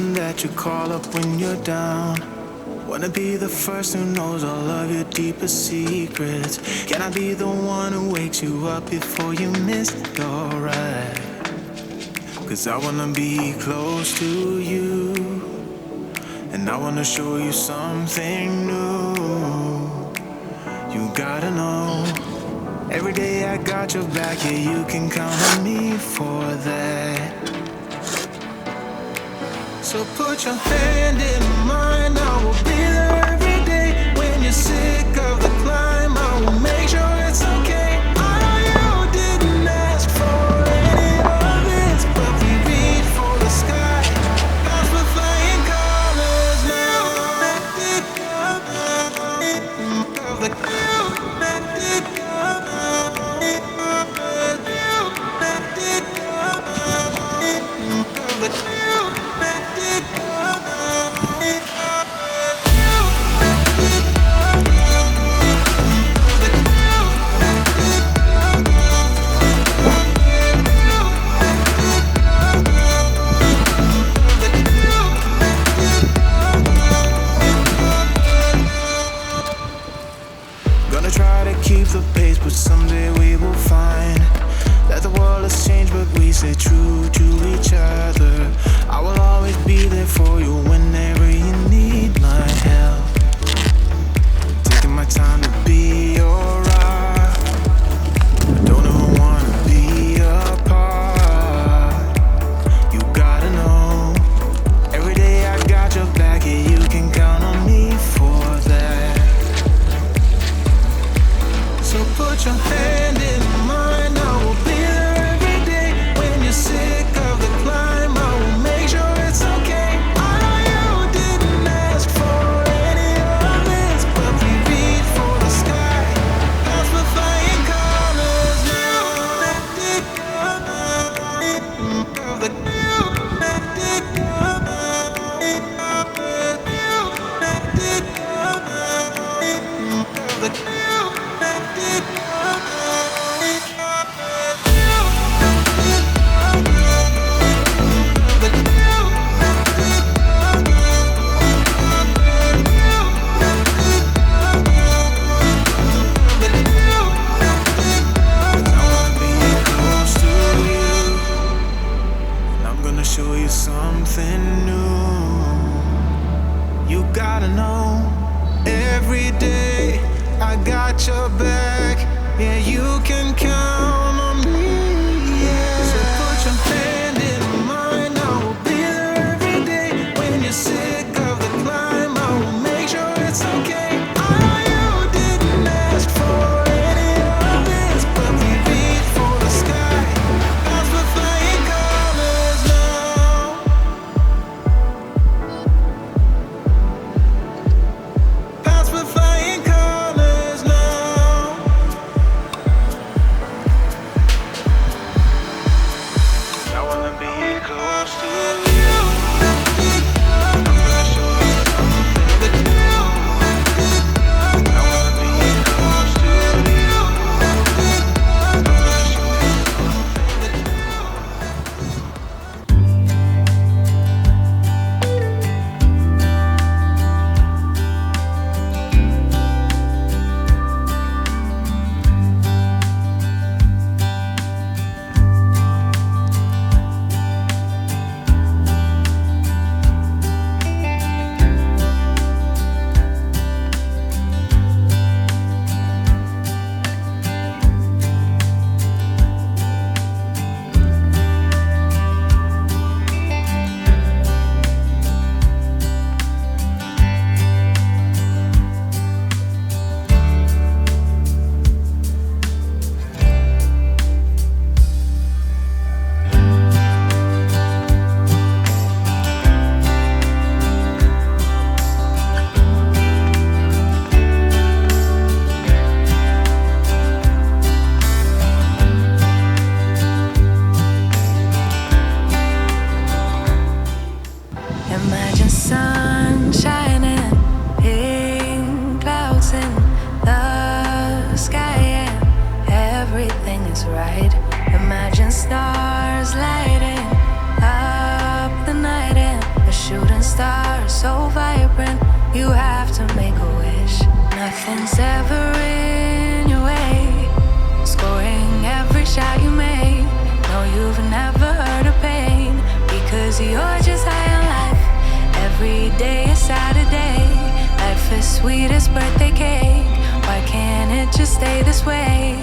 person that you call up when you're down. Wanna be the first who knows all of your deepest secrets. Can I be the one who wakes you up before you miss your ride? 'Cause I wanna be close to you, and I wanna show you something new. You gotta know, every day I got your back, yeah, you can count on me for that. So put your hand in mine, I will be there every day. When you're sick of the climb, I will make sure it's okay. I know you didn't ask for any of this, but we reach for the sky. Cause we're flying colors now. Gonna try to keep the pace, but someday we will find that the world has changed, but we stay true to each other. I will always be there for you whenever you need my help. Taking my time to be your rock. I don't ever wanna be apart. You gotta know, every day I got your back, yeah, you can count on me for that. So put your hand in mine, I will be there every day. When you're sick of the climb, I will make sure it's okay. I know you didn't ask for any of this, but we reach for the sky. Cause we're flying colors now. Show you something new. You gotta know, every day I got your back. Yeah, you can count on me. Yeah. So put your hand in mine, I will be there every day. When you're sick of the climb, I will make sure it's okay. I know you didn't ask for any of this, but we reach for the sky. Cause we're flying colors now. Cause we're flying colors now. star so vibrant, you have to make a wish. Nothing's ever in your way, scoring every shot you make. No, you've never heard of pain, because you're just high on life. Every day is Saturday, life is sweet as birthday cake. Why can't it just stay this way?